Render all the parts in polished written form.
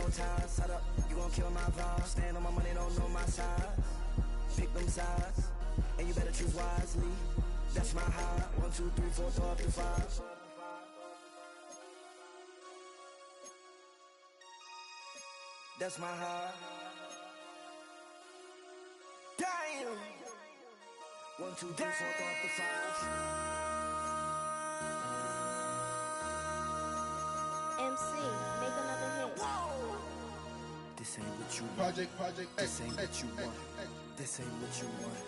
no ties. Shut up, you gon' kill my vibe. Stand on my money, don't know my side. Pick them sides, and you better choose wisely. That's my high. 1, 2, 3, 4, throw up to 5. That's my high. Damn. 1, 2, 3, 4, throw up to 5. MC, make another hit. Whoa. This ain't what you want. Project This ain't what you want. This ain't what you want.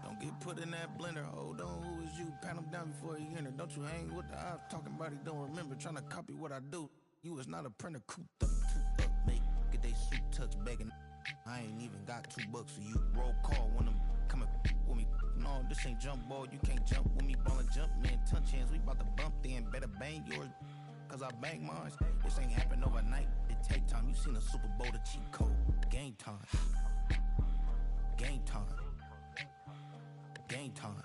Don't get put in that blender. Hold on, who is you? Pat him down before he enter. Don't you hang with the ops talking about he don't remember. Trying to copy what I do. You is not a printer. Cooped up, make get they suit touch begging. I ain't even got $2, so you roll call when I'm coming with me. No, this ain't jump ball. You can't jump with me. Ballin' jump, man. Touch hands. We about to bump then. Better bang yours, cause I bang mine. This ain't happen overnight. It take time. You seen a Super Bowl, the cheat code. Game time. Game time. Game time.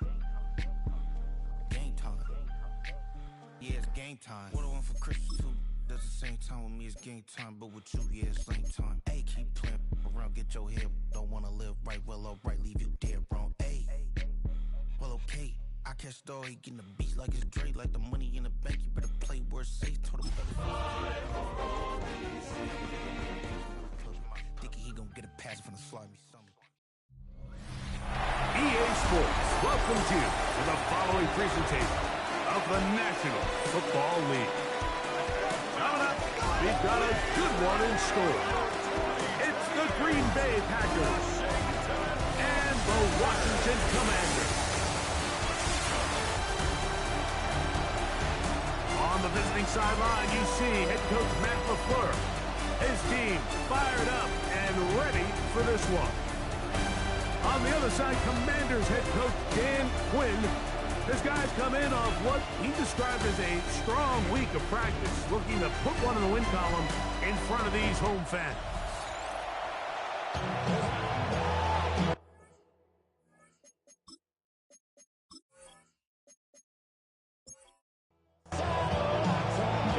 Game time. Yeah, it's game time. What I want for Christmas too. That's the same time with me, it's game time. But with you, yeah, it's same time. Hey, keep playing around, get your head. Don't wanna live right, well, alright, leave you dead wrong. Hey, well, okay. I catch the dog, he getting the beats like it's Dre. Like the money in the bank, you better play where it's safe. Told him Dickie, he gon' get a pass from the slimy something. EA Sports welcomes you to the following presentation of the National Football League. Coming up, we've got a good one in store. It's the Green Bay Packers and the Washington Commanders. On the visiting sideline, you see head coach Matt LaFleur. His team fired up and ready for this one. On the other side, Commanders head coach Dan Quinn. His guys come in off what he described as a strong week of practice, looking to put one in the win column in front of these home fans.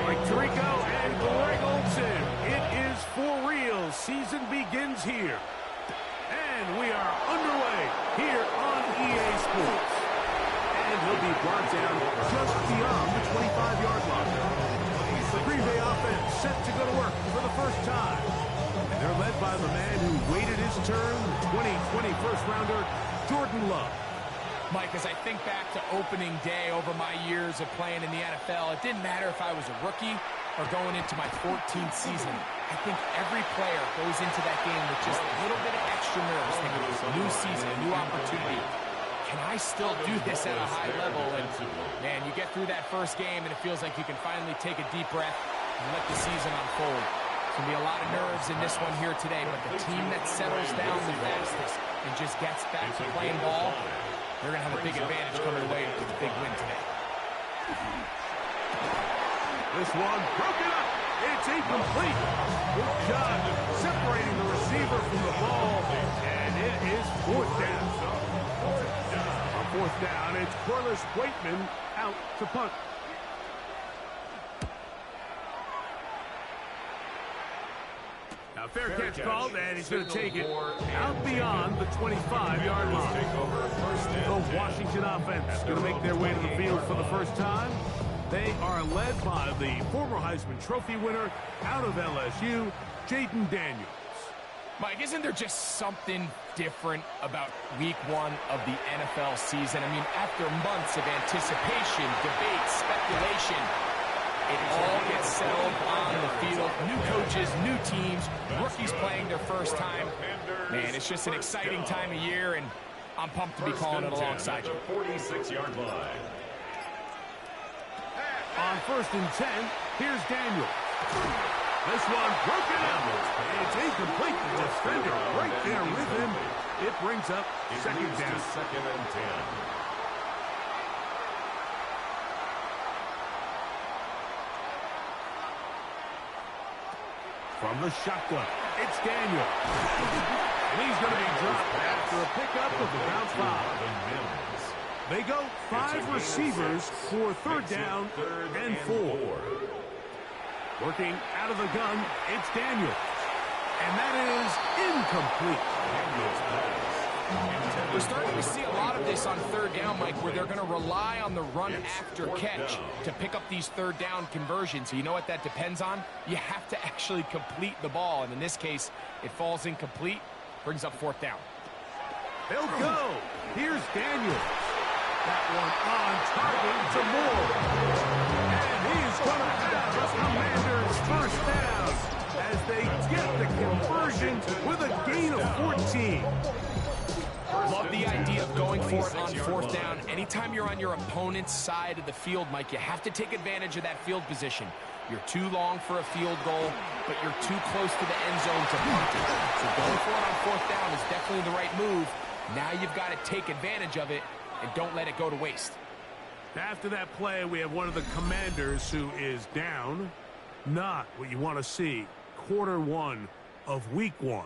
Like Tirico and Greg Olsen, it is for real. Season begins here. And we are underway here on EA Sports. And he'll be brought down just beyond the 25-yard line. The Green Bay offense set to go to work for the first time. And they're led by the man who waited his turn, 2020 first-rounder, Jordan Love. Mike, as I think back to opening day over my years of playing in the NFL, it didn't matter if I was a rookie or going into my 14th season. I think every player goes into that game with just a little bit of extra nerves, thinking it's a new season, a new opportunity. Can I still do this at a high level? And, man, you get through that first game, and it feels like you can finally take a deep breath and let the season unfold. There's going to be a lot of nerves in this one here today, but the team that settles down the fastest and just gets back to playing ball, they're going to have a big advantage coming away with a big win today. This one broken up. It's incomplete. Good job separating the receiver from the ball, and it is fourth down. On fourth down, it's Corliss Waitman out to punt. Now, fair catch called, and he's going to take it out beyond the 25-yard line. The Washington offense going to make their way to the field for the first time. They are led by the former Heisman Trophy winner out of LSU, Jaden Daniels. Mike, isn't there just something different about week one of the NFL season? I mean, after months of anticipation, debate, speculation, it all gets settled on the field. New coaches, new teams, rookies playing their first time. Man, it's just an exciting time of year, and I'm pumped to be calling it alongside you. 46-yard line. On 1st and 10, here's Daniel. This one broken out. It's incomplete. The defender right there with him. It brings up second down. 2nd and 10. From the shotgun, it's Daniel. And he's going to be dropped after a pickup of about 5. They go 5 receivers for 3rd down and 4. Working out of the gun, it's Daniel. And that is incomplete. We're starting to see a lot of this on 3rd down, Mike, where they're going to rely on the run after catch to pick up these 3rd down conversions. You know what that depends on? You have to actually complete the ball. And in this case, it falls incomplete, brings up 4th down. They'll go. Here's Daniels. That one on target to Moore. And he's going to have the Commanders' 1st down as they get the conversion with a gain of 14. Love the idea of going for it on 4th down. Anytime you're on your opponent's side of the field, Mike, you have to take advantage of that field position. You're too long for a field goal, but you're too close to the end zone to punt it. So going for it on 4th down is definitely the right move. Now you've got to take advantage of it and don't let it go to waste. After that play, we have one of the Commanders who is down. Not what you want to see. Quarter 1 of week 1.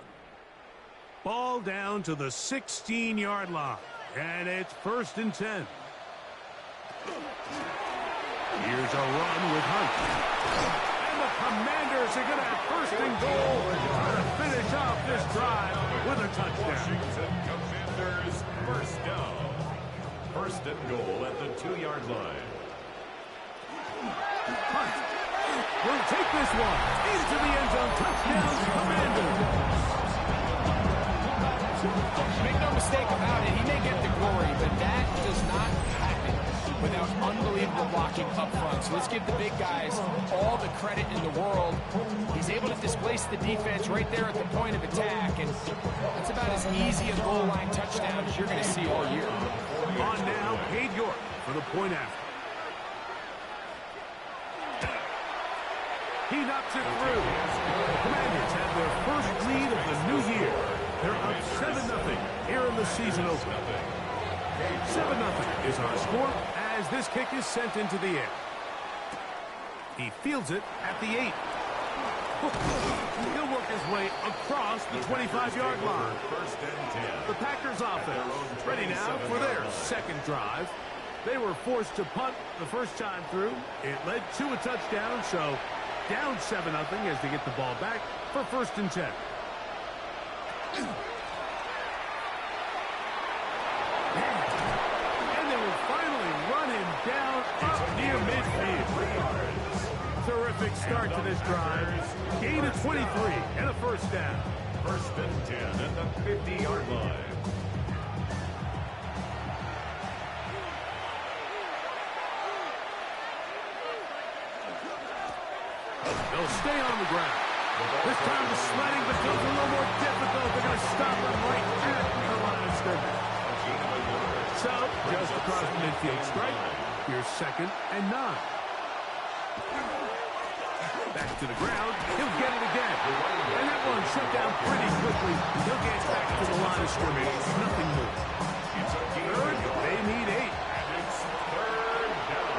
Ball down to the 16-yard line. And it's 1st and 10. Here's a run with Hunt. And the Commanders are going to have 1st and goal to finish off this drive with a touchdown. Washington Commanders 1st down. 1st and goal at the 2-yard line. Hunt will take this one into the end zone. Touchdown, Commanders. Make no mistake about it, he may get the glory, but that does not happen without unbelievable blocking up front. So let's give the big guys all the credit in the world. He's able to displace the defense right there at the point of attack, and that's about as easy a goal line touchdown as you're going to see all year. On now, Cade York for the point after. He knocks it through. The Commanders have their 1st lead of the new year. They're up 7-0 here in the season opener. 7-0 is our score as this kick is sent into the air. He fields it at the 8. He'll work his way across the 25-yard line. 1st and 10. The Packers offense ready now for their 2nd drive. They were forced to punt the first time through. It led to a touchdown, so down 7-0 as they get the ball back for 1st and 10. And they will finally run him down up near midfield. Terrific start to this drive. Gain of 23 and a 1st down. 1st and 10 at the 50-yard line. They'll stay on the ground. This time the sledding becomes a little more difficult. They're going to stop him right at the line of scrimmage. So, just across the midfield strike. Here's 2nd and 9. Back to the ground. He'll get it again. And that one shut down pretty quickly. He'll get back to the line of scrimmage. Nothing more. 3rd, they need 8. And it's 3rd down.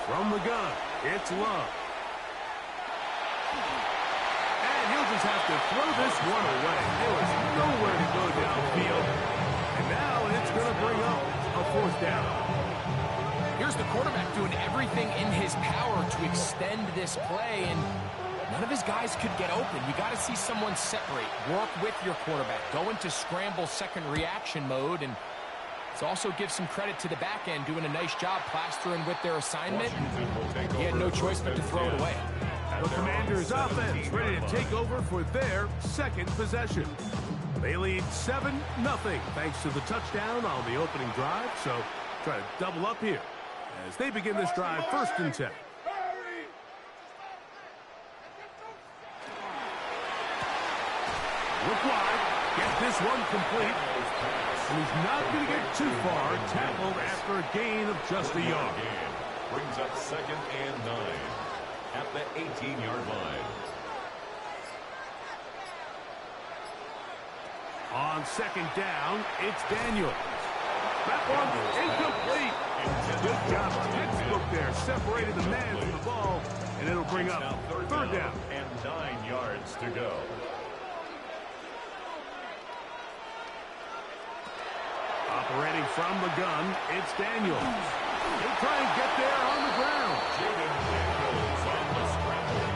From the gun, it's Love. And he'll just have to throw this one away. There was nowhere to go downfield. And now it's going to bring up a 4th down. Here's the quarterback doing everything in his power to extend this play, and none of his guys could get open. You got to see someone separate, work with your quarterback, go into scramble second reaction mode, and it also gives some credit to the back end doing a nice job plastering with their assignment. He had no choice but to throw it away. The Commanders' offense ready to take over for their 2nd possession. They lead 7-0 thanks to the touchdown on the opening drive, so try to double up here as they begin this drive 1st and 10. Look wide. Get this one complete. And he's not going to get too far. Tackled after a gain of just a yard. Brings up 2nd and 9 at the 18-yard line. On 2nd down, it's Daniels. That one incomplete. Good job. Textbook there. Separated the man from the ball. And it'll bring up third down. And 9 yards to go. Operating from the gun, it's Daniels. He'll try and get there on the ground.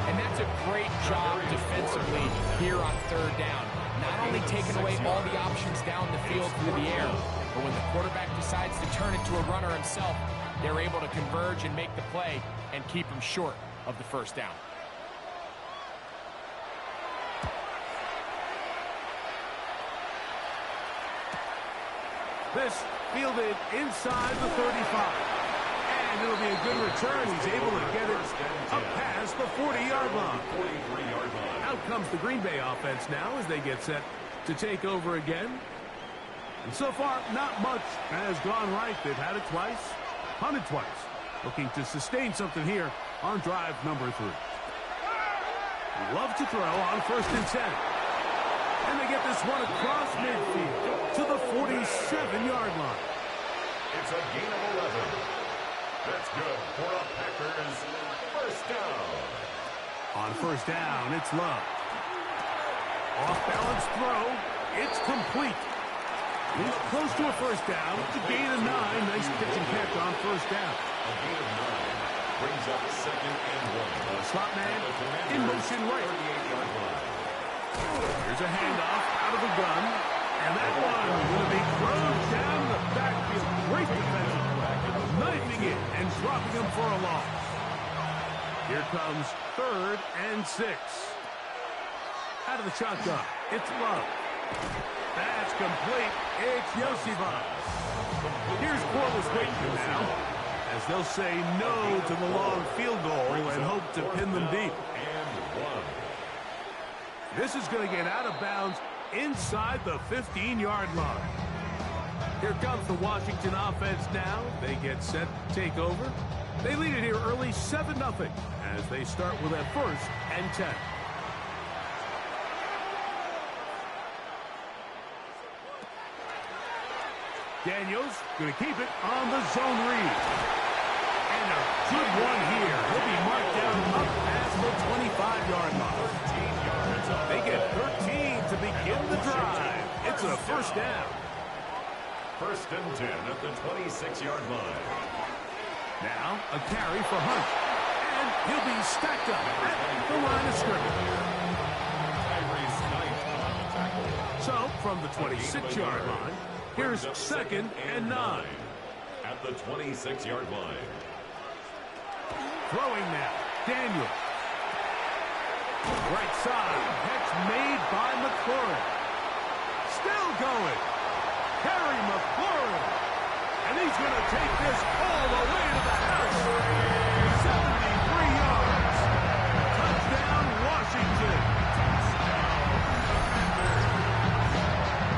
And that's a great job defensively here on third down. Not only taking away all the options down the field through the air, but when the quarterback decides to turn it to a runner himself, they're able to converge and make the play and keep him short of the first down. This fielded inside the 35. And it'll be a good return. He's able to get it up past the 40-yard line. Out comes the Green Bay offense now as they get set to take over again. And so far, not much has gone right. They've had it twice, punted twice. Looking to sustain something here on drive number 3. Love to throw on 1st and 10. And they get this one across midfield to the 47-yard line. It's a gain of 11. That's good for a Packers first down. On 1st down, it's Love. Off-balance throw. It's complete. He's close to a first down. It's a gain of 9. Nice pitch and catch on 1st down. A gain of 9 brings up 2nd and 1. Slot man in motion right. 38-yard line. Here's a handoff out of the gun. And that one will be thrown down the backfield. Great defensive play. Knifing it and dropping him for a loss. Here comes 3rd and 6. Out of the shotgun, it's Love. That's complete. It's Yosibas. Here's Corliss Wakeman now, as they'll say no to the long field goal and hope to pin them deep. And 1. This is going to get out of bounds inside the 15-yard line. Here comes the Washington offense now. They get set to take over. They lead it here early 7-0 as they start with a 1st and 10. Daniels going to keep it on the zone read. And a good one here. He'll be marked down up past the 25-yard line. 13 yards on They get 13 to begin the drive. It's a first down. 1st and 10 at the 26-yard line. Now a carry for Hunt. And he'll be stacked up at the line of scrimmage. Tyrese Knight on the tackle. So from the 26-yard line, here's 2nd and 9. At the 26-yard line. Throwing now, Daniels. Right side, catch made by McLaurin. Still going. Harry McLaurin. And he's going to take this all the way to the house. 73 yards. Touchdown, Washington.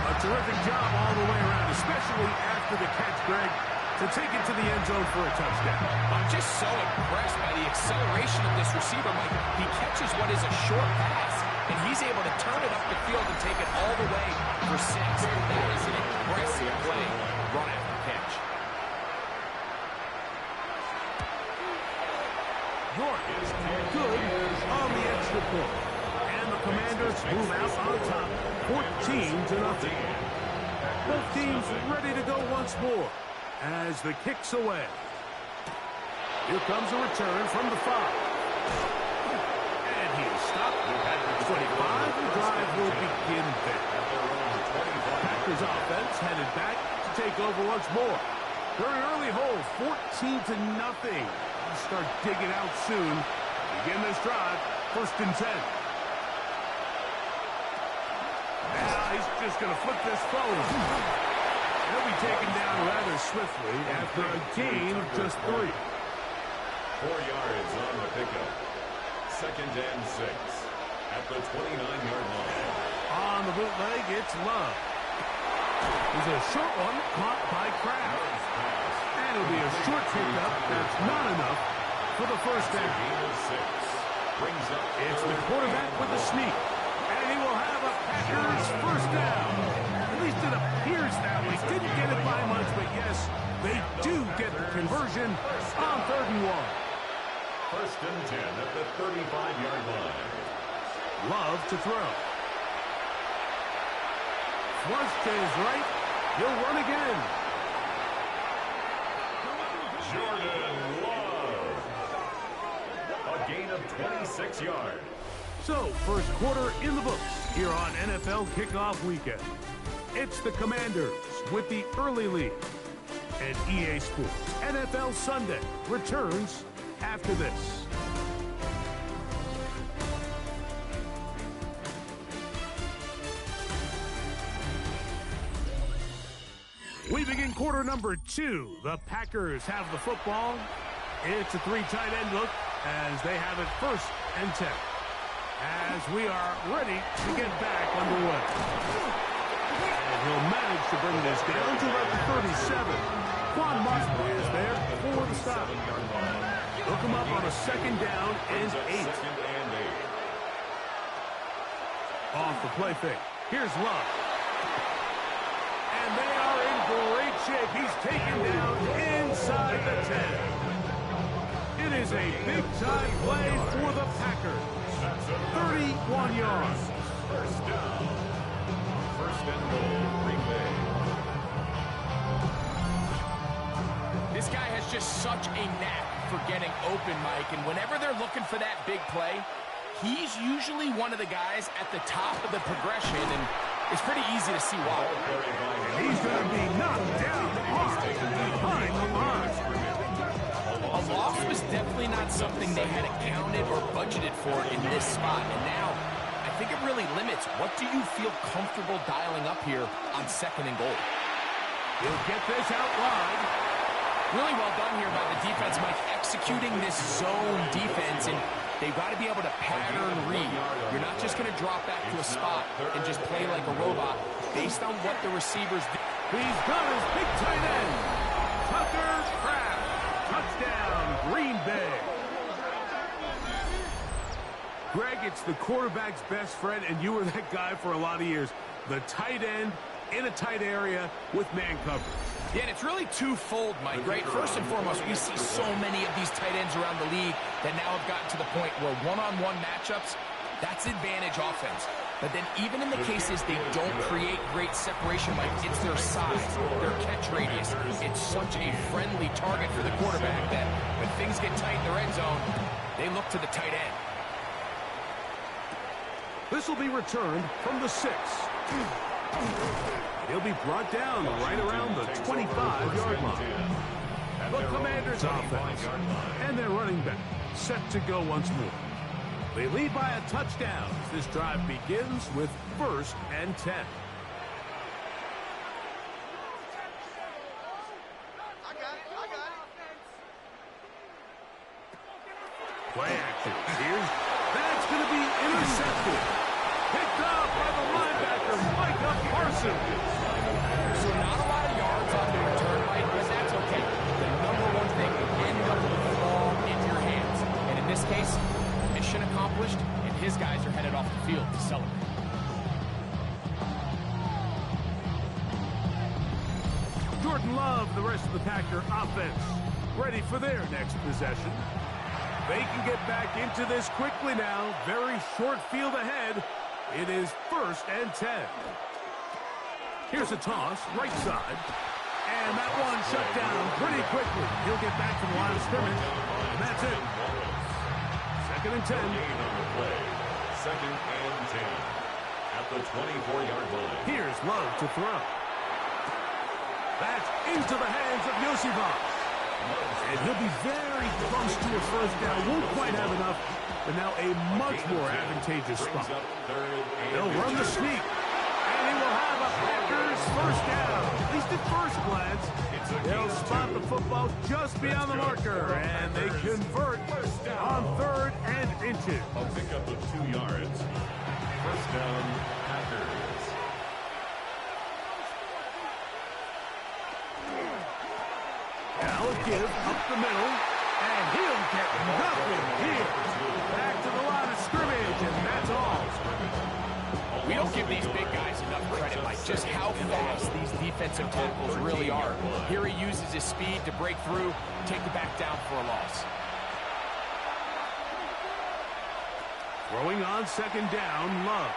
A terrific job all the way around, especially after the catch, Greg, to take it to the end zone for a touchdown. I'm just so impressed by the acceleration of this receiver, Mike. He catches what is a short pass, and he's able to turn it up the field and take it all the way for 6. That is an impressive play, run after catch. York is good on the extra point. And the Commanders move out on top, 14-0. Both teams ready to go once more as the kick's away. Here comes a return from the 5. And he is stopped at the 25. The drive will begin there. Packers offense headed back to take over once more. They're in early hole, 14-0. Start digging out soon. Begin this drive, 1st and 10. Now he's just going to flip this forward. He'll be taken down rather swiftly after a gain of just 3. 4 yards on the pickup. 2nd and 6 at the 29-yard line. On the bootleg. It's Love. There's a short one caught by Kraft. And it'll be a short pickup. That's not enough for the first down. It's the quarterback with the sneak. And he will have a Packers first down. At least it appears that way. Didn't get it by much, but yes, they do get the conversion on 3rd and 1. First and 10 at the 35-yard line. Love to throw. Flush to his right. He'll run again. Jordan Love. A gain of 26 yards. So, first quarter in the books here on NFL Kickoff Weekend. It's the Commanders with the early lead. And EA Sports NFL Sunday returns after this. We begin quarter number 2. The Packers have the football. It's a 3 tight end look as they have it first and 10. As we are ready to get back underway. And he'll manage to bring this down to about the 37. Quan Mosley is there for the stop. Hook him up on a 2nd down and 8. Off the play fake. Here's Love. And they are in great shape. He's taken down inside the 10. It is a big-time play for the Packers. 31 yards. First down. First and goal, Green Bay. This guy has just such a knack for getting open, Mike, and whenever they're looking for that big play, he's usually one of the guys at the top of the progression, and it's pretty easy to see why. And he's going to be knocked down hard behind the line. A loss was definitely not something they had accounted or budgeted for in this spot. And now, I think it really limits what do you feel comfortable dialing up here on 2nd and goal. He'll get this out wide. Really well done here by the defense, Mike, executing this zone defense. And they've got to be able to pattern read. You're not just going to drop back to a spot and just play like a robot based on what the receivers do. He's got his big tight end. Tucker Kraft. Touchdown, Green Bay. Greg, it's the quarterback's best friend, and you were that guy for a lot of years. The tight end in a tight area with man coverage. Yeah, and it's really twofold, Mike, right? First and foremost, we see so many of these tight ends around the league that now have gotten to the point where one-on-one matchups, that's advantage offense. But then even in the cases they don't create great separation, Mike, it's their size, their catch radius. It's such a friendly target for the quarterback that when things get tight in the red zone, they look to the tight end. This will be returned from the 6. He'll be brought down right around the 25-yard line. The Commanders offense and their running back set to go once more. They lead by a touchdown. This drive begins with 1st and 10. Play action. Here's that's going to be intercepted. Picked up by the linebacker, Micah Parsons. So not a lot of yards on the return, Mike, but that's okay. The number one thing, end up with the ball in your hands. And in this case, mission accomplished, and his guys are headed off the field to celebrate. Jordan Love, the rest of the Packer offense, ready for their next possession. They can get back into this quickly now. Very short field ahead. It is 1st and 10. Here's a toss, right side. And that one shut down pretty quickly. He'll get back to the line of scrimmage. And that's it. 2nd and 10. Gain on the play. 2nd and 10. At the 24-yard line. Here's Love to throw. That's into the hands of Yosivas. And he'll be very close to a first down. Won't quite have enough, but now a much more advantageous spot. They'll run the sneak, and he will have a Packers first down. At least at first glance, they'll spot the football just beyond the marker, and they convert on 3rd and inches. I'll pick up the 2 yards. First down, Packers. give up the middle, and he'll get nothing here. Back to the line of scrimmage, and that's all. We don't give these big guys enough credit, Mike, just how fast these defensive tackles really are. Here he uses his speed to break through, take the back down for a loss. Throwing on second down, Love.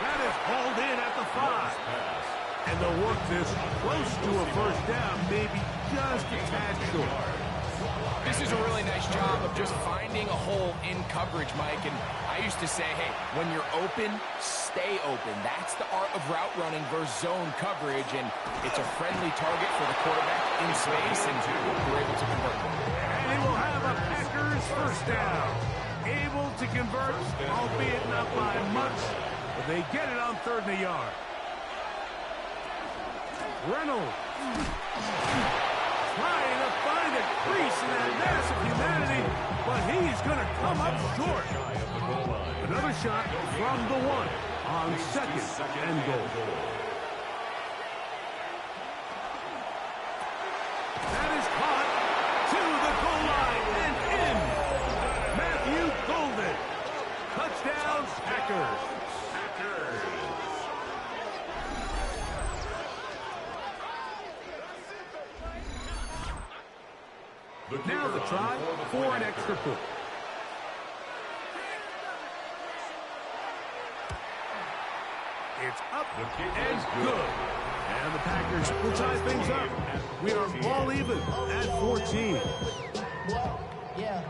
That is hauled in at the 5. And they'll work this close to a first down, maybe just a tad short. This is a really nice job of just finding a hole in coverage, Mike. And I used to say, hey, when you're open, stay open. That's the art of route running versus zone coverage. And it's a friendly target for the quarterback in space, and we're able to convert. And he will have a Packers first down. Able to convert, albeit not by much, but they get it on 3rd and a yard. Reynolds trying to find a crease in that mass of humanity, but he's going to come up short. Another shot from the 1 on 2nd and goal. That is caught to the goal line and in. Matthew Golden. Touchdown, Packers. Now the try for an extra point. It's up and good. And the Packers will tie things up. We are all even at 14. Yeah,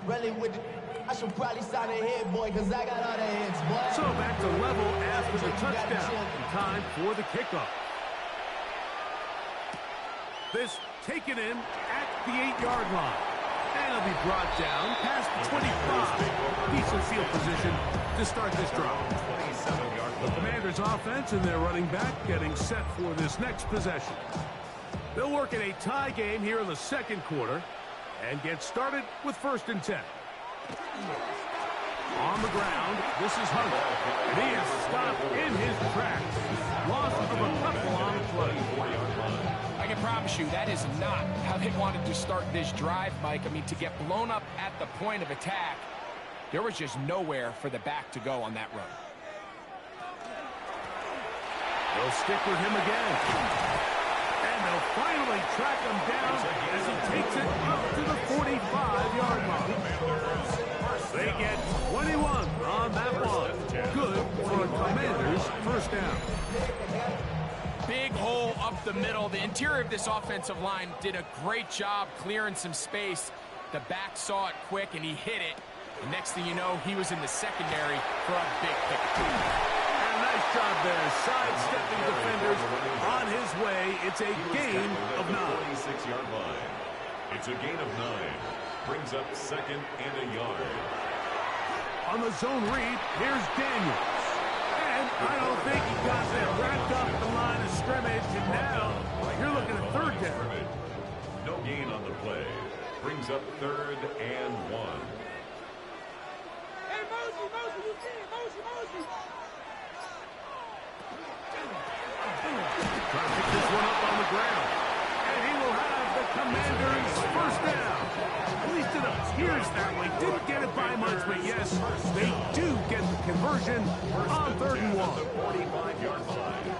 really with the, I should probably sign a head, boy, because I got all the heads, boy. So back to level after the touchdown. Time for the kickoff. This taken in at the 8-yard line. And it'll be brought down past the 25. Decent field position to start this drive. The Commanders' offense and their running back getting set for this next possession. They'll work in a tie game here in the 2nd quarter and get started with 1st and 10. On the ground, this is Hunter. And he is stopped in his tracks. Loss of a couple on the play. I can promise you that is not how they wanted to start this drive, Mike. I mean, to get blown up at the point of attack, there was just nowhere for the back to go on that run. They'll stick with him again. And they'll finally track him down as he takes it up to the 45-yard line. They get 21 on that one. Good for a Commanders first down. Big hole up the middle. The interior of this offensive line did a great job clearing some space. The back saw it quick, and he hit it. The next thing you know, he was in the secondary for a big pick. And a nice job there, sidestepping defenders on his way. It's a gain of 9. 26-yard line. It's a gain of 9. Brings up 2nd and a yard. On the zone read, here's Daniels. And I don't think he got that wrapped up the line of scrimmage, and now you're looking at 3rd down. No gain on the play. Brings up 3rd and 1. Hey, Mosey, you see it, Mosey. Trying to pick this one up on the ground. And he will have the Commanders first down. At least it appears that way. Didn't get it by much, but yes, they do get the conversion on 3rd and 1. 45-yard line.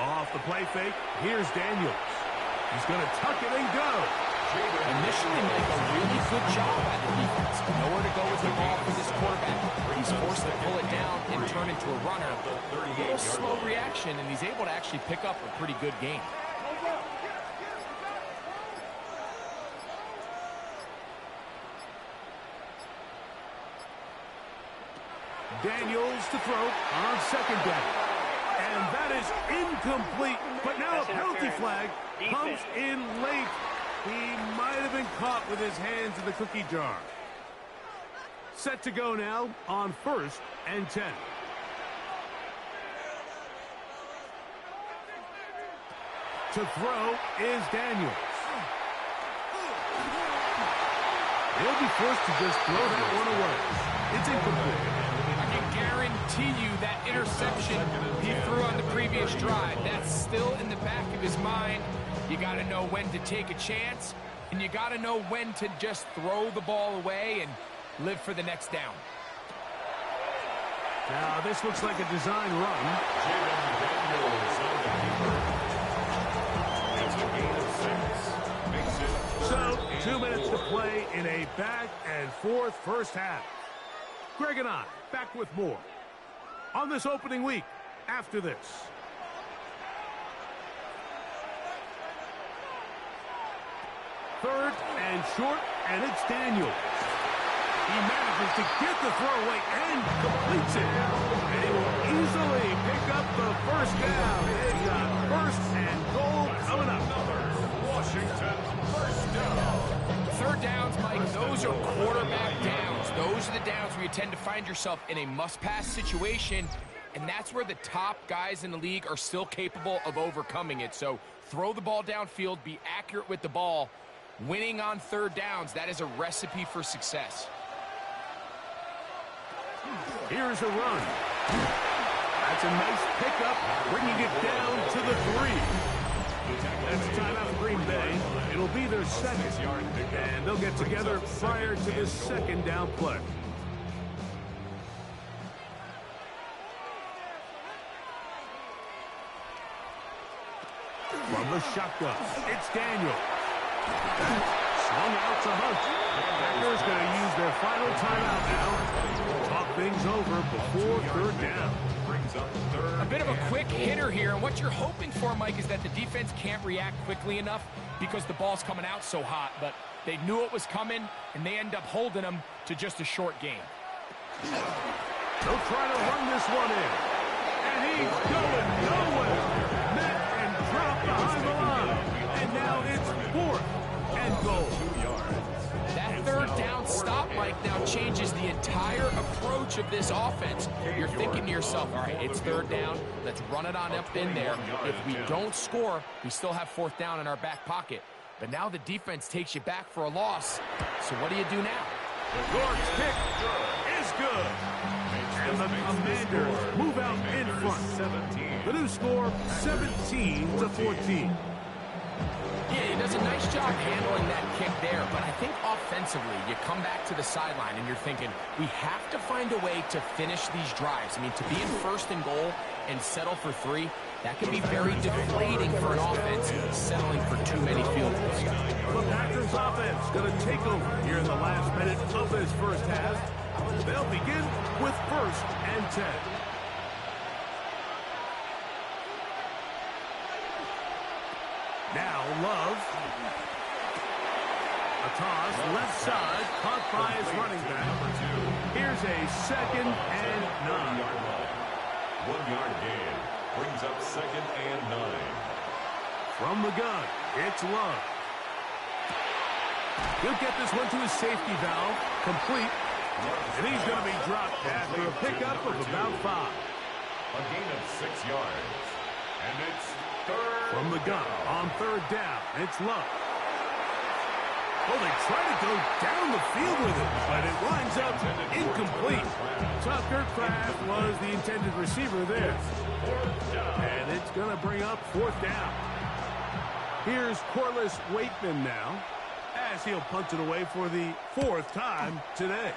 Off the play fake, here's Daniels. He's going to tuck it and go. Initially, make a really good job by the defense. Nowhere to go with the ball for this quarterback. He's forced to pull it down and turn into a runner. A little slow reaction, and he's able to actually pick up a pretty good game. Daniels to throw on 2nd down. And that is incomplete. But now a penalty flag comes in late. He might have been caught with his hands in the cookie jar. Set to go now on 1st and 10. To throw is Daniels. He'll be forced to just throw that one away. It's incomplete. I can guarantee you that interception he threw on the previous drive, that's still in the back of his mind. You got to know when to take a chance, and you got to know when to just throw the ball away and live for the next down. Now, this looks like a design run. It's a gain of 6. Makes it So, 2 minutes to play in a back-and-forth first half. Greg and I, back with more on this opening week after this. Third and short, and it's Daniel. He manages to get the throw away and completes it. And he will easily pick up the first down. They've got first and goal coming up. Washington first down. Third downs, Mike, those are quarterback downs. Those are the downs where you tend to find yourself in a must-pass situation, and that's where the top guys in the league are still capable of overcoming it. So throw the ball downfield, be accurate with the ball. Winning on third downs, that is a recipe for success. Here's a run. That's a nice pickup, bringing it down to the 3. That's timeout for Green Bay. It'll be their second, and they'll get together prior to this second down play. From the shotgun, it's Daniel. Swung out to Hunt. Packers going to use their final timeout now. Talk things over before third down. A bit of a quick hitter here, and what you're hoping for, Mike, is that the defense can't react quickly enough because the ball's coming out so hot, but they knew it was coming, and they end up holding them to just a short game. They'll try to run this one in, and he's going nowhere. Met and dropped behind the line, and now it's fourth and goal. That third down stop, Mike, now changes the entire approach of this offense. You're thinking to yourself, all right, it's third down. Let's run it on up in there. If we don't score, we still have fourth down in our back pocket. But now the defense takes you back for a loss. So what do you do now? Gord's kick is good. And the Commanders move out in front. The new score, 17-14. Yeah, he does a nice job handling that kick there, but I think offensively, you come back to the sideline and you're thinking, we have to find a way to finish these drives. I mean, to be in first and goal and settle for 3, that can be very deflating for an offense settling for too many field goals. The Packers offense going to take over here in the last minute of this first half. They'll begin with first and 10. Now Love. A toss, left side, caught by his running back. Here's a second and 9. 1-yard gain. Brings up second and 9. From the gun, it's Love. He'll get this one to his safety valve, complete. And he's going to be dropped after a pickup of about 5. A gain of 6 yards. And it's third. From the gun, on third down, it's Love. Well, they try to go down the field with it, but it winds up incomplete. Tucker Kraft was the intended receiver there. And it's going to bring up fourth down. Here's Corliss Waitman now, as he'll punt it away for the 4th time today.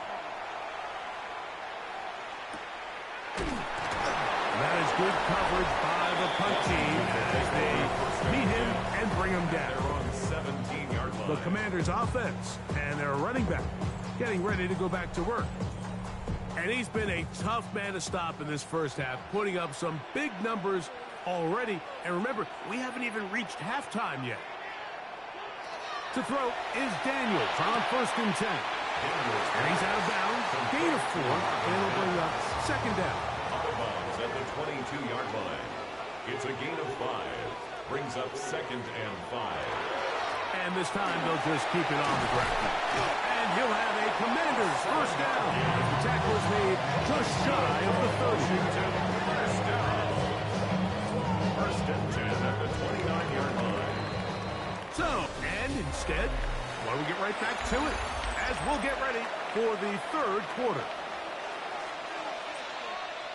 That is good coverage by the punt team as they meet him and bring him down. The Commanders' offense and their running back getting ready to go back to work. And he's been a tough man to stop in this first half, putting up some big numbers already. And remember, we haven't even reached halftime yet. To throw is Daniels on first and 10. And he's out of bounds, gain of 4, and it'll bring up second down. At the 22-yard line. It's a gain of 5. Brings up second and 5. And this time they'll just keep it on the ground. And he'll have a Commanders first down. The tackle is made just shy of the 30. First down. First and 10 at the 29-yard line. So, and instead, well, we get right back to it as we'll get ready for the third quarter.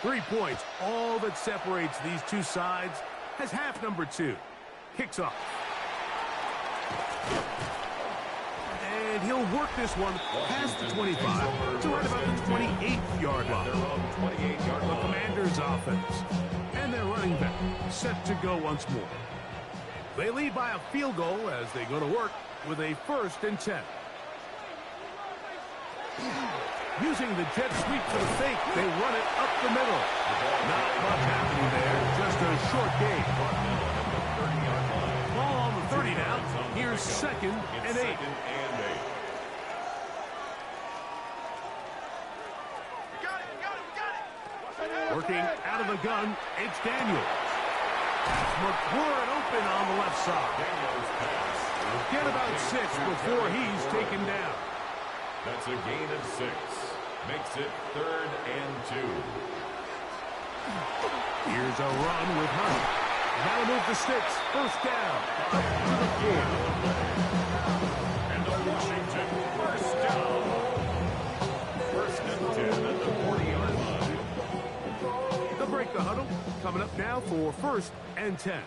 3 points, all that separates these two sides, as half number 2 kicks off. And he'll work this one past the 25 to right about the 28-yard line. The Commanders' offense and their running back set to go once more. They lead by a field goal as they go to work with a 1st and 10. Using the jet sweep for the fake, they run it up the middle. Not much happening there, just a short gain. Ball on the 30 now. Here's 2nd and 8. Working out of the gun, it's Daniel. McLaurin open on the left side. He'll get about 6 before he's taken down. That's a gain of 6. Makes it 3rd and 2. Here's a run with Hunt. Now move the sticks. 1st down. Up to the 4. And the Washington 1st down. 1st and 10 at the 40-yard line. They'll break the huddle. Coming up now for 1st and 10.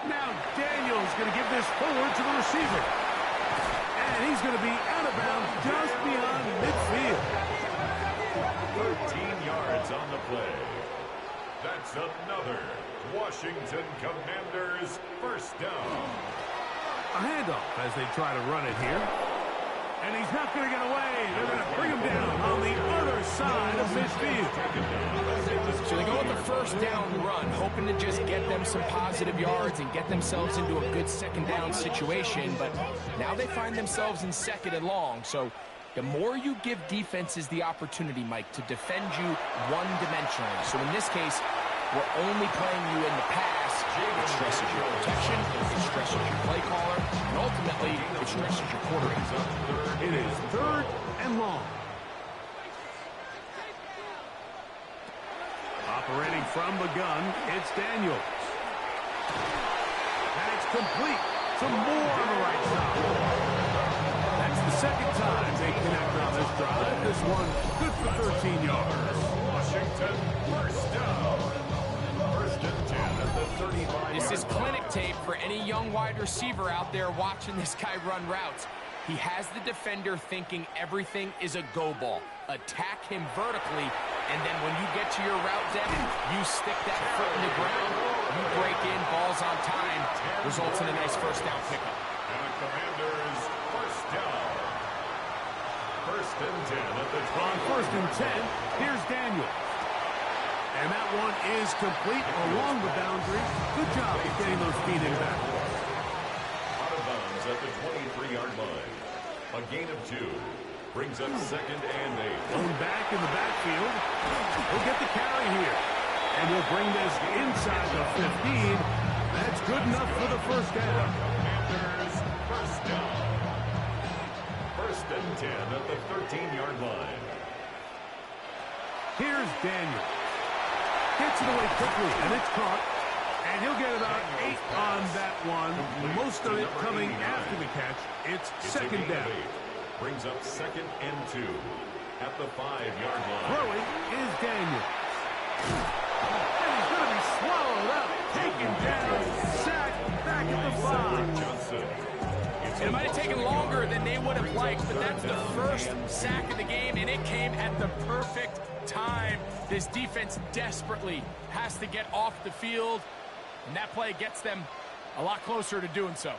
Now Daniel's going to give this forward to the receiver. And he's going to be out of bounds just beyond midfield. 13 yards on the play. That's another Washington Commanders 1st down. A handoff as they try to run it here. And he's not going to get away. They're going to bring him down on the other side of midfield. So they go with the 1st down run, hoping to just get them some positive yards and get themselves into a good 2nd down situation. But now they find themselves in 2nd and long. So the more you give defenses the opportunity, Mike, to defend you one-dimensionally. So in this case, we're only playing you in the pass. It stresses your protection, it stresses your play caller, and ultimately, it stresses your quarterback. It is 3rd and long. Operating from the gun, it's Daniels. And it's complete to Moore on the right side. That's the 2nd time they connect on this drive. This one good for 13 yards. Washington 1st down. 1st and 10 at the 35-yard This is clinic tape for any young wide receiver out there watching this guy run routes. He has the defender thinking everything is a go ball. Attack him vertically, and then when you get to your route depth, you stick that foot in the ground, you break in, balls on time, results in a nice 1st down pickup. And the Commanders 1st down. 1st and 10 at the 20. On 1st and 10, here's Daniel. And that one is complete along the boundary. Good job of getting those feet in back. Out of bounds at the 23-yard line. A gain of 2. Brings up 2nd and 8. Going back in the backfield. He'll get the carry here. And he'll bring this inside the 15. That's good enough for the 1st down. Commanders 1st down. 1st and 10 at the 13-yard line. Here's Daniel. Gets it away quickly, and it's caught. And he'll get about 8 on that one. Most of it coming after the catch. It's 2nd down. Brings up 2nd and 2 at the 5-yard line. Throwing is Daniel. And he's going to be swallowed up. Taken down. Sacked back at the 5. Johnson. It might have taken longer than they would have liked, but that's the 1st sack of the game, and it came at the perfect time. This defense desperately has to get off the field, and that play gets them a lot closer to doing so.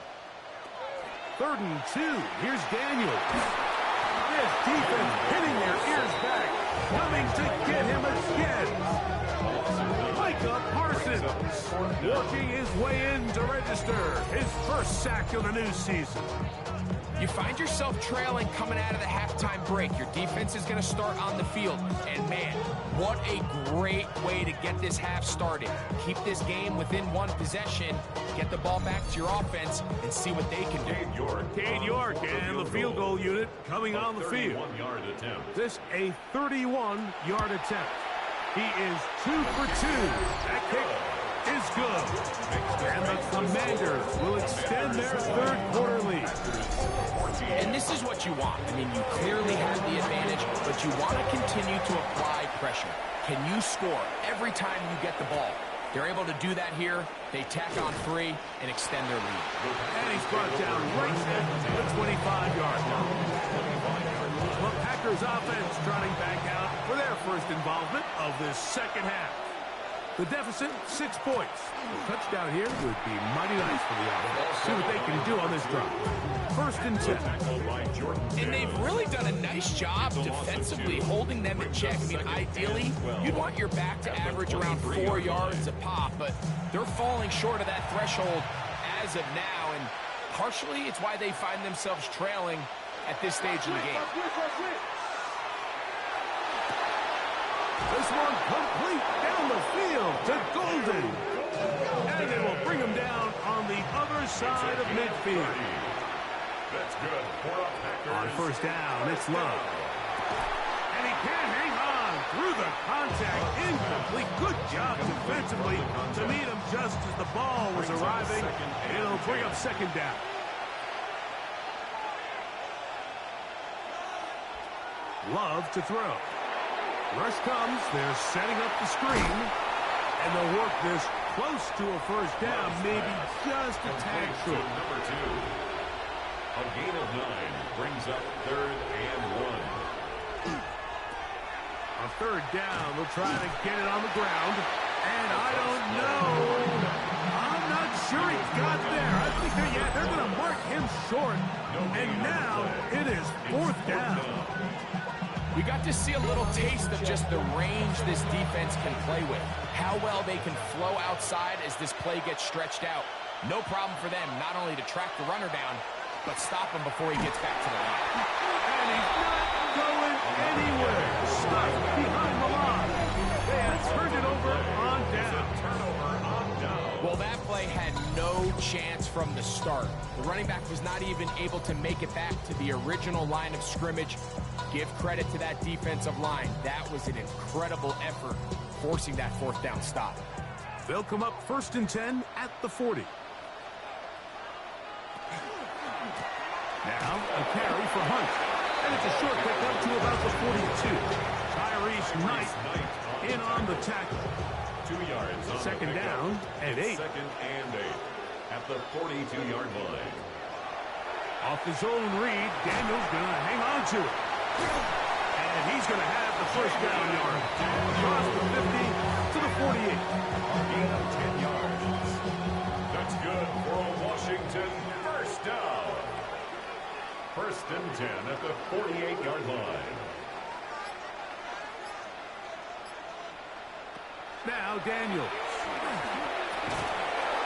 3rd and 2. Here's Daniel. This defense hitting their ears back. Coming to get him again. Micah Parsons working his way in to register his 1st sack of the new season. You find yourself trailing coming out of the halftime break. Your defense is going to start on the field. And, man, what a great way to get this half started. Keep this game within 1 possession, get the ball back to your offense, and see what they can do. Cade York and the field goal unit coming on the field. 31-yard attempt. This a 31-yard attempt. He is 2 for 2. That kick is good. And the Commanders will extend their 3rd quarter lead. And this is what you want. I mean, you clearly have the advantage, but you want to continue to apply pressure. Can you score every time you get the ball? They're able to do that here. They tack on 3 and extend their lead. And he's brought down right at the 25-yard line. The Packers offense trotting back out for their first involvement of this second half. The deficit, 6 points. A touchdown here would be mighty nice for the offense. See what they can do on this drive. First and 10. And they've really done a nice job defensively holding them in check. I mean, ideally, you'd want your back to average around 4 yards a pop, but they're falling short of that threshold as of now, and partially it's why they find themselves trailing at this stage of the game. This one complete down the field to Golden. And they will bring him down on the other side of midfield. That's good for a Packers. On first down, it's Love. And he can't hang on through the contact. Incomplete. Good job defensively to meet him just as the ball was arriving. It'll bring up second down. Love to throw. Rush comes. They're setting up the screen. And they'll work this close to a first down, maybe just a tad short. Number 2. A gain of 9 brings up 3rd and 1. On third down, they'll try to get it on the ground. And I don't know. I'm not sure he got there. I think they're going to mark him short. And now it is 4th down. We got to see a little taste of just the range this defense can play with. How well they can flow outside as this play gets stretched out. No problem for them not only to track the runner down, but stop him before he gets back to the line. And he's not going anywhere. Stuck behind the line. They have turned it over on down. Well, that play had no chance from the start. The running back was not even able to make it back to the original line of scrimmage. Give credit to that defensive line. That was an incredible effort, forcing that 4th down stop. They'll come up 1st and 10 at the 40. Now, a carry for Hunt. And it's a short pickup to about the 42. Tyrese Knight in on the tackle. 2 yards on second down and 8. 2nd and 8 at the 42-yard line. Off his own read, Daniel's going to hang on to it. And he's going to have the first down yard. Across the 50 to the 48. Gain of 10 yards. That's good for a Washington first down. 1st and 10 at the 48-yard line. Now Daniels.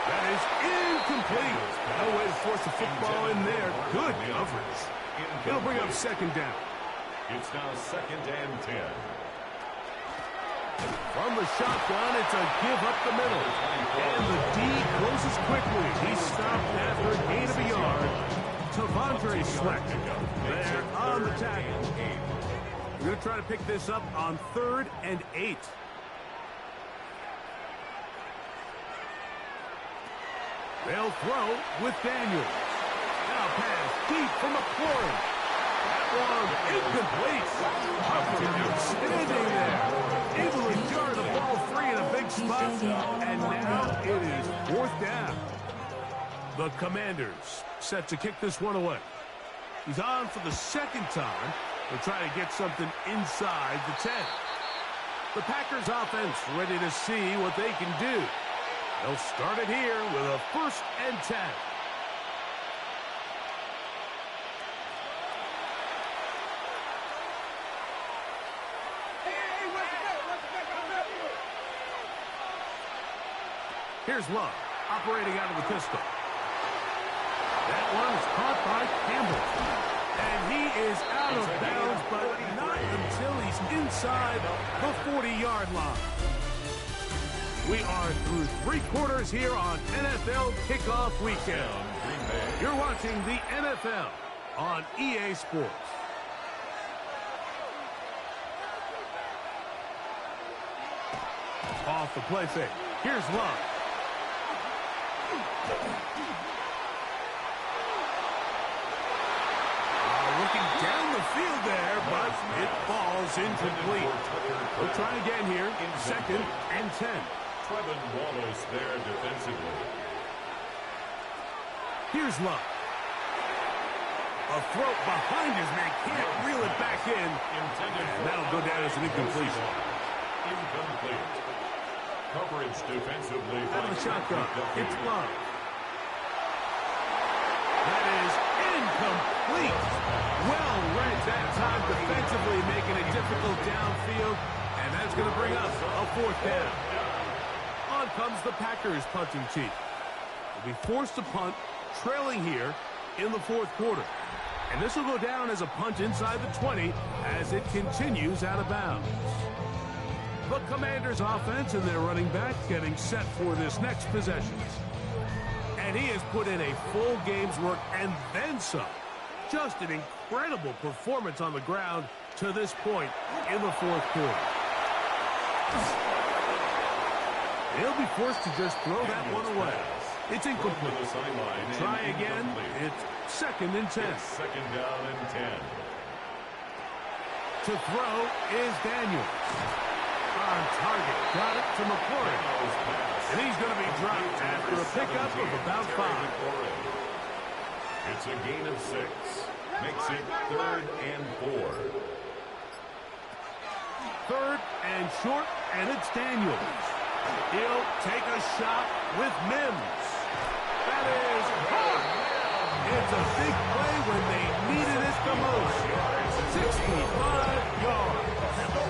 That is incomplete. No way to force the football in there. Good coverage. It'll bring up second down. It's now 2nd and 10. From the shotgun, it's a give up the middle. And the D closes quickly. He stopped after a gain of a yard. Tavondre Sweat there on the tackle. We're going to try to pick this up on 3rd and 8. They'll throw with Daniels. Now pass deep from McLaurin. That one incomplete. Humphrey standing there. Able to yard the ball free in a big spot. And now it is 4th down. The Commanders set to kick this one away. He's on for the 2nd time. They'll try to get something inside the 10. The Packers offense ready to see what they can do. They'll start it here with a 1st and 10. Here's Love, operating out of the pistol. That one is caught by Campbell. And he is out of bounds, but not until he's inside the 40-yard line. We are through 3 quarters here on NFL Kickoff Weekend. You're watching the NFL on EA Sports. Off the play fake. Here's Love. is incomplete. We'll try again here. 2nd and 10. Trevin Wallace there defensively. Here's Love. A throw behind his man. Can't reel it back in. And that'll go down as an incompletion. Incomplete. Coverage defensively. Out of the shotgun. It's Love. That is incomplete. Well read that time defensively, making it difficult downfield. And that's going to bring us a 4th down. On comes the Packers punting team. They'll be forced to punt, trailing here in the 4th quarter. And this will go down as a punt inside the 20 as it continues out of bounds. The Commanders' offense and their running back getting set for this next possession. And he has put in a full game's work and then some. Just an incredible performance on the ground to this point in the 4th quarter. He'll be forced to just throw that one away. It's incomplete. Try again. It's 2nd and 10. 2nd down and 10. To throw is Daniels. On target. Got it to McCoy. And he's going to be dropped after a pickup of about 5. It's a gain of 6. Makes it 3rd and 4. 3rd and short, and it's Daniels. He'll take a shot with Mims. That is hard. It's a big play when they needed it the most. 65 yards.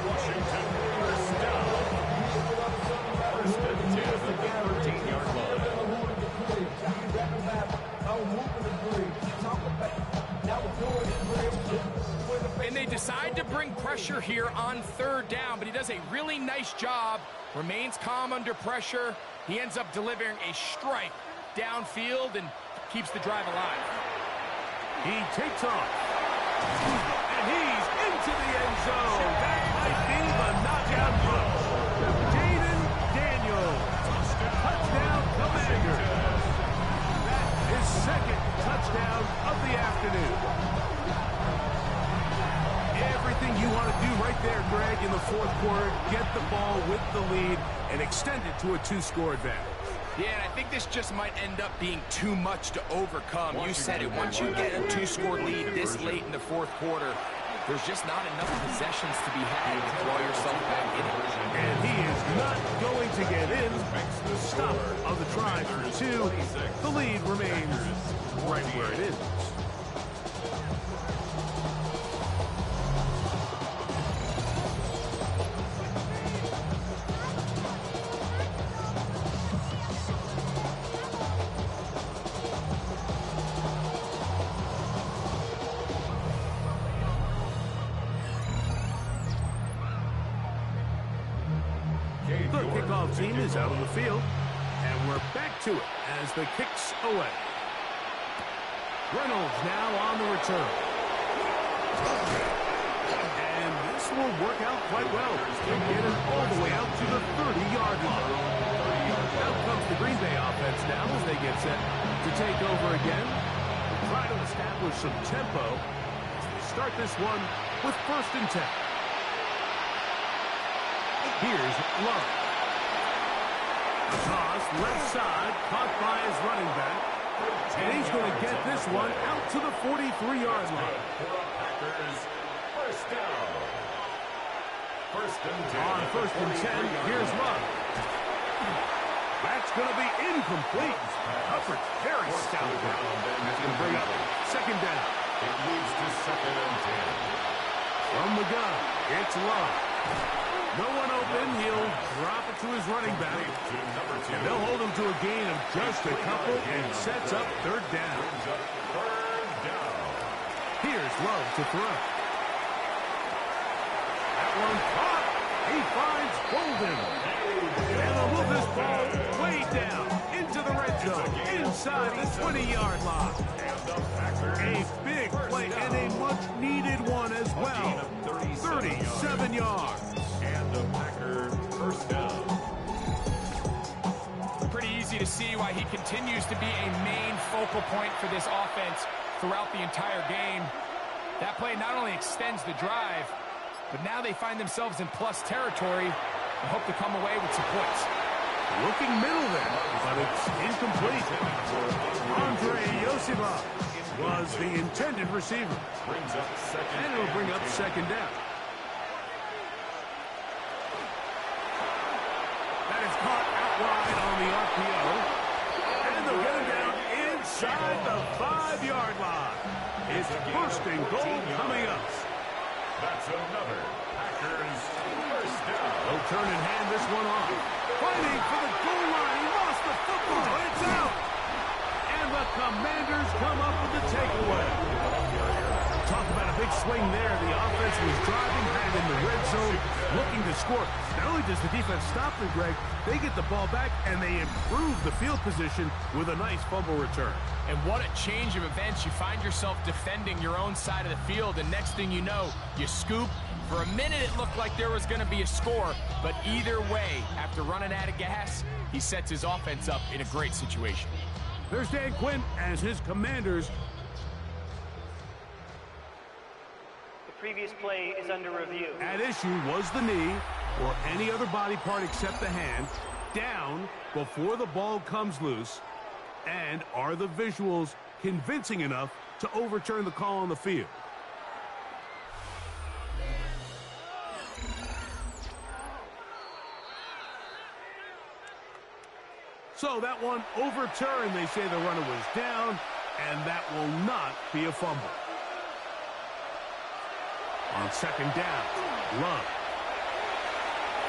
Washington first down. 1st and 10 at the 13-yard line. And they decide to bring pressure here on 3rd down, but he does a really nice job. Remains calm under pressure. He ends up delivering a strike downfield and keeps the drive alive. He takes off. And he's into the end zone. That might be the knockout punch. Jaden Daniels. Touchdown, Commanders. That is 2nd touchdown of the afternoon. Everything you want to do right there, Greg, in the 4th quarter, get the ball with the lead and extend it to a 2-score advantage. Yeah, and I think this just might end up being too much to overcome. You said it, once you get a 2-score lead this late in the 4th quarter, there's just not enough possessions to be had to draw yourself back in it. And he is not going to get in. Stop of the try for 2. The lead remains right where it is. The kickoff team is out on the field, and we're back to it as the kick's away. Reynolds now on the return. And this will work out quite well. They get it all the way out to the 30-yard line. Out comes the Green Bay offense now as they get set to take over again. They try to establish some tempo as they start this one with 1st and 10. Here's Love. Toss left side, caught by his running back. And he's going to get this one out to the 43-yard line. Packers first down. 1st and 10. On 1st and 10, here's Love. That's going to be incomplete. Coverage very stout. That's going to bring up 2nd down. It leads to 2nd and 10. From the gun, it's Love. No one open. He'll drop it to his running back. And they'll hold him to a gain of just a couple and sets up 3rd down. Here's Love to throw. That one caught. He finds Golden. And they'll move this ball way down into the red zone, inside the 20-yard line. A big play and a much-needed one as well. 37 yards. And the Packers first down. Pretty easy to see why he continues to be a main focal point for this offense throughout the entire game. That play not only extends the drive, but now they find themselves in plus territory and hope to come away with some points. Looking middle there, but it's incomplete. Andre Yoseva was the intended receiver. And it'll bring up second down. That is caught out wide on the RPO. And they'll get him down inside the 5-yard line. It's first and goal coming up. That's another Packers first down. They'll turn and hand this one off. Fighting for the goal line. He lost the football. It's out. And the Commanders come up with the takeaway. Talk about a big swing there. The offense was driving, had it in the red zone, looking to score. Not only does the defense stop them, Greg, they get the ball back, and they improve the field position with a nice fumble return. And what a change of events. You find yourself defending your own side of the field, and next thing you know, you scoop. For a minute, it looked like there was going to be a score, but either way, after running out of gas, he sets his offense up in a great situation. There's Dan Quinn as his Commanders. The previous play is under review. At issue was the knee, or any other body part except the hand, down before the ball comes loose. And are the visuals convincing enough to overturn the call on the field? So that one overturned. They say the runner was down, and that will not be a fumble. On second down, Love.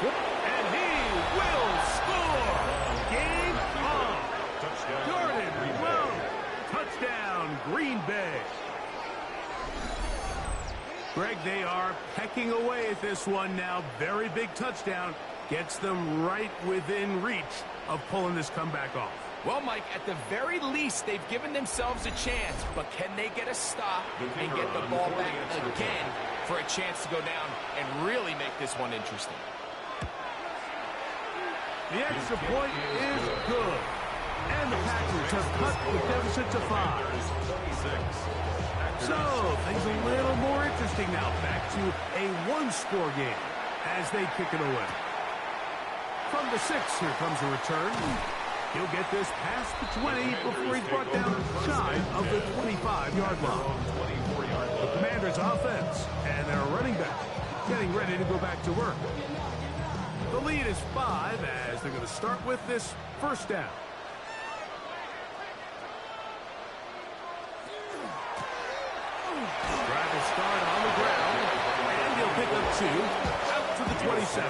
And he will score! Game on! Jordan Love! Touchdown, Green Bay. Greg, they are pecking away at this one now. Very big touchdown. Gets them right within reach of pulling this comeback off. Well, Mike, at the very least, they've given themselves a chance, but can they get a stop and get the ball back again for a chance to go down and really make this one interesting? The extra point is good. And the Packers have cut the deficit to 5. So, things a little more interesting now. Back to a one-score game as they kick it away. From the 6, here comes a return. He'll get this past the 20 before he's brought down shy of the 25-yard line. The Commanders' offense and their running back getting ready to go back to work. The lead is 5 as they're going to start with this first down. Drive will start on the ground, and he'll pick up 2 out to the 27.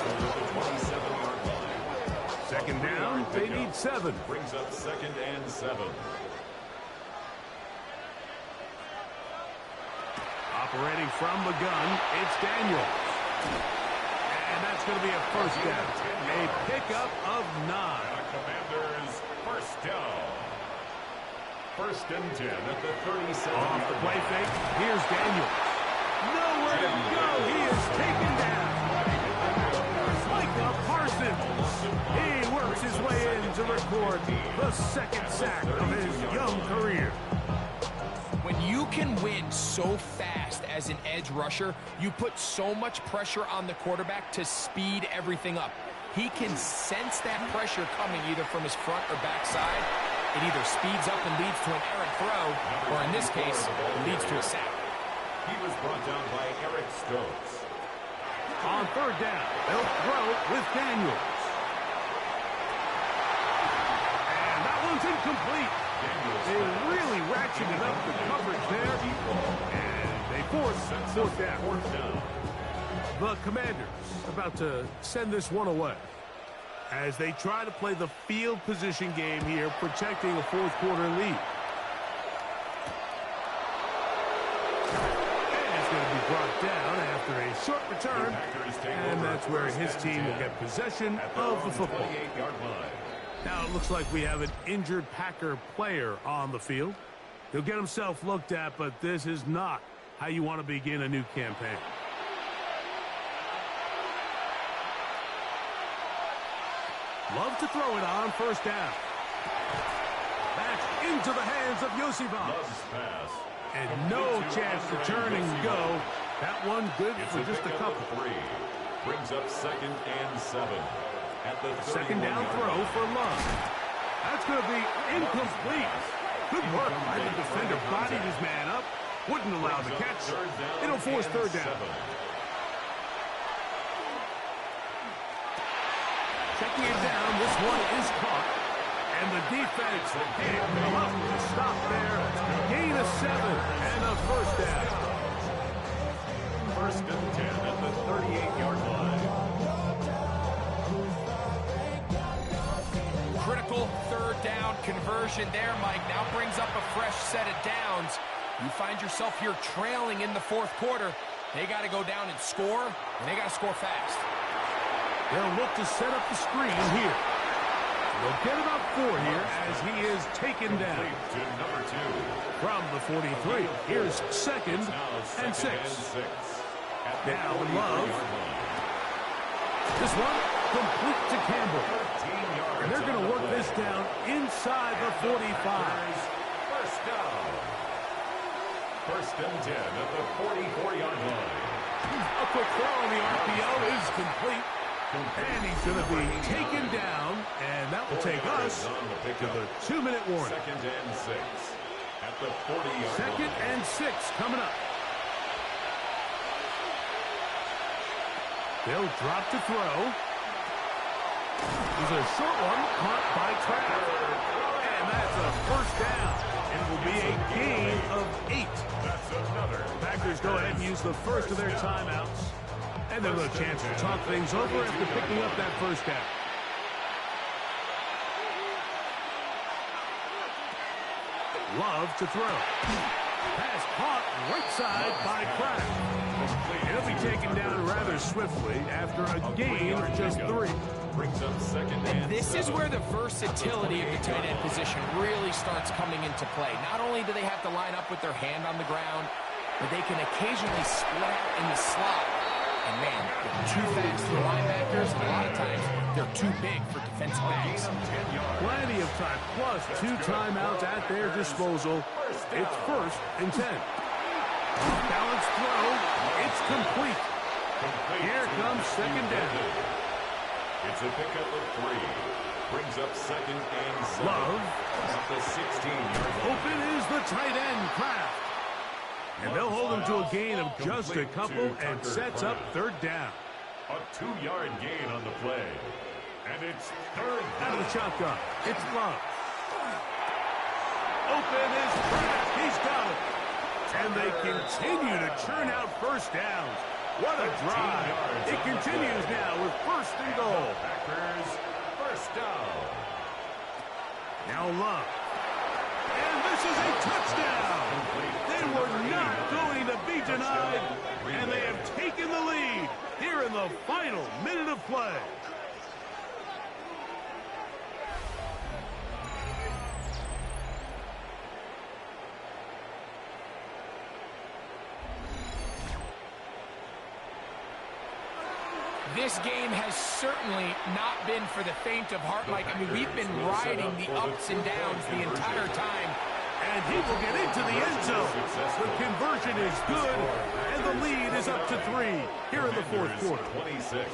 Second down, they need 7. Brings up second and 7. Operating from the gun, it's Daniels. And that's going to be a first down. A pickup of 9. Commanders first down. First and 10 at the 37. Off the play fake, here's Daniels. Nowhere to go. He is taken down. Micah Parsons. He works his way in to record the second sack of his young career. When you can win so fast as an edge rusher, you put so much pressure on the quarterback to speed everything up. He can sense that pressure coming either from his front or back side. It either speeds up and leads to an errant throw, or in this case, leads to a sack. He was brought down by Eric Stokes. On third down, they'll throw with Daniels. And that one's incomplete. They really ratcheted up the coverage there, and they force fourth down. The Commanders about to send this one away as they try to play the field position game here, protecting a fourth-quarter lead. And it's going to be brought down after a short return, and that's where his team will get possession of the football. Now it looks like we have an injured Packer player on the field. He'll get himself looked at, but this is not how you want to begin a new campaign. Love to throw it on first down. Back into the hands of Yoseva. And no chance to turn and go That one good It's for just a couple. 3. Brings up 2nd and 7. At the Second down throw for Love. That's going to be incomplete. Good work by the defender. Bodied his man up. Wouldn't allow the catch. It'll force third down. Checking it down. This one is caught. And the defense can't come up to stop there. Gain of 7 and a first down. 1st and 10 at the 38-yard line. Critical third down conversion there, Mike. Now brings up a fresh set of downs. You find yourself here trailing in the fourth quarter. They got to go down and score, and they got to score fast. They'll look to set up the screen here. They'll get about 4 here as he is taken down. To number 2. From the 43, here's 2nd and 6. Now Love. This one complete to Campbell. And they're going to work this down inside the 45. First down. 1st and 10 at the 44-yard line. A quick throw on the RPO is complete. And he's going to be taken down, and that will take us to the 2-minute warning. 2nd and 6 at the 40-yard line. 2nd and 6 coming up. They'll drop to throw. There's a short one caught by Kraft. And that's a first down. It will be a gain of 8. That's another. Packers go ahead and use the first of their timeouts. And they'll have a chance to talk things over after picking up that first down. Love to throw. Pass caught right side by Kraft. He'll be taken down rather swiftly after a gain of just 3. Brings up 2nd and This is where the versatility of the tight end position really starts coming into play. Not only do they have to line up with their hand on the ground, but they can occasionally split out in the slot. And man, they're too fast for linebackers, and a lot of times they're too big for defensive backs. Plenty of time, plus 2 timeouts at their disposal. It's 1st and 10. Balanced throw, it's complete. Here comes 2nd down. It's a pickup of 3. Brings up 2nd and 7. Love. At the 16-yard line. Open is the tight end, Kraft. And they'll hold him to a gain of just a couple and sets up 3rd down. A 2-yard gain on the play. And it's 3rd Out down. of the shotgun, it's Love. Open is Kraft. He's got it. And they continue to churn out first downs. What a drive. It continues now with 1st and goal. Packers, first down. Now Love. And this is a touchdown. They were not going to be denied. And they have taken the lead here in the final minute of play. This game has certainly not been for the faint of heart, Mike. I mean, we've been riding the ups and downs the entire time. And he will get into the end zone. The conversion is good, and the lead is up to 3 here in the fourth quarter. 26.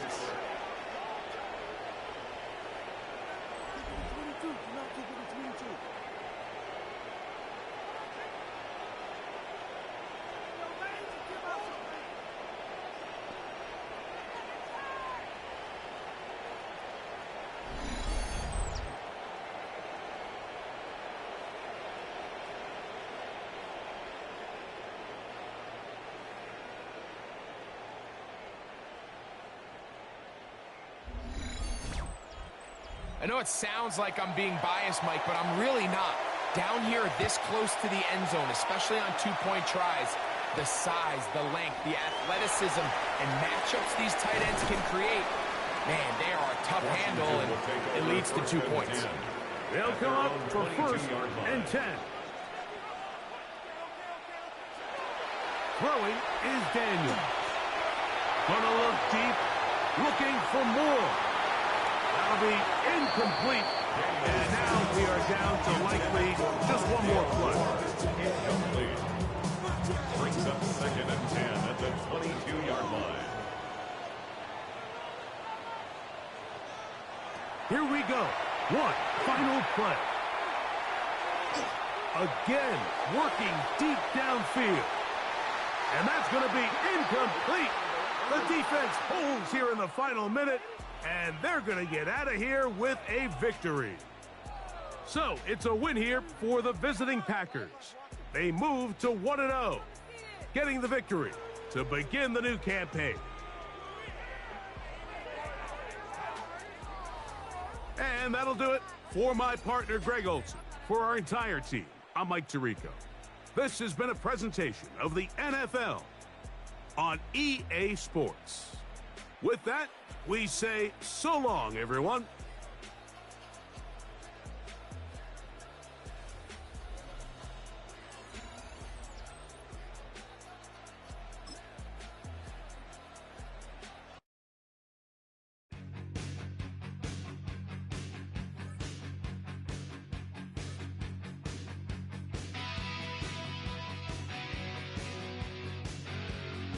I know it sounds like I'm being biased, Mike, but I'm really not. Down here this close to the end zone, especially on 2-point tries, the size, the length, the athleticism, and matchups these tight ends can create, man, they are a tough handle, and it leads to 2 points. They'll come up for 1st and 10. Throwing is Daniel. Gonna look deep, looking for more. That'll be incomplete. And now we are down to likely just one more play. Incomplete. Brings up 2nd and 10 at the go. One final play. Again, working deep downfield. And that's going to be incomplete. The defense holds here in the final minute, and they're going to get out of here with a victory. So, it's a win here for the visiting Packers. They move to 1-0, getting the victory to begin the new campaign. And that'll do it for my partner, Greg Olson. For our entire team, I'm Mike Tirico. This has been a presentation of the NFL on EA Sports. With that, we say so long, everyone.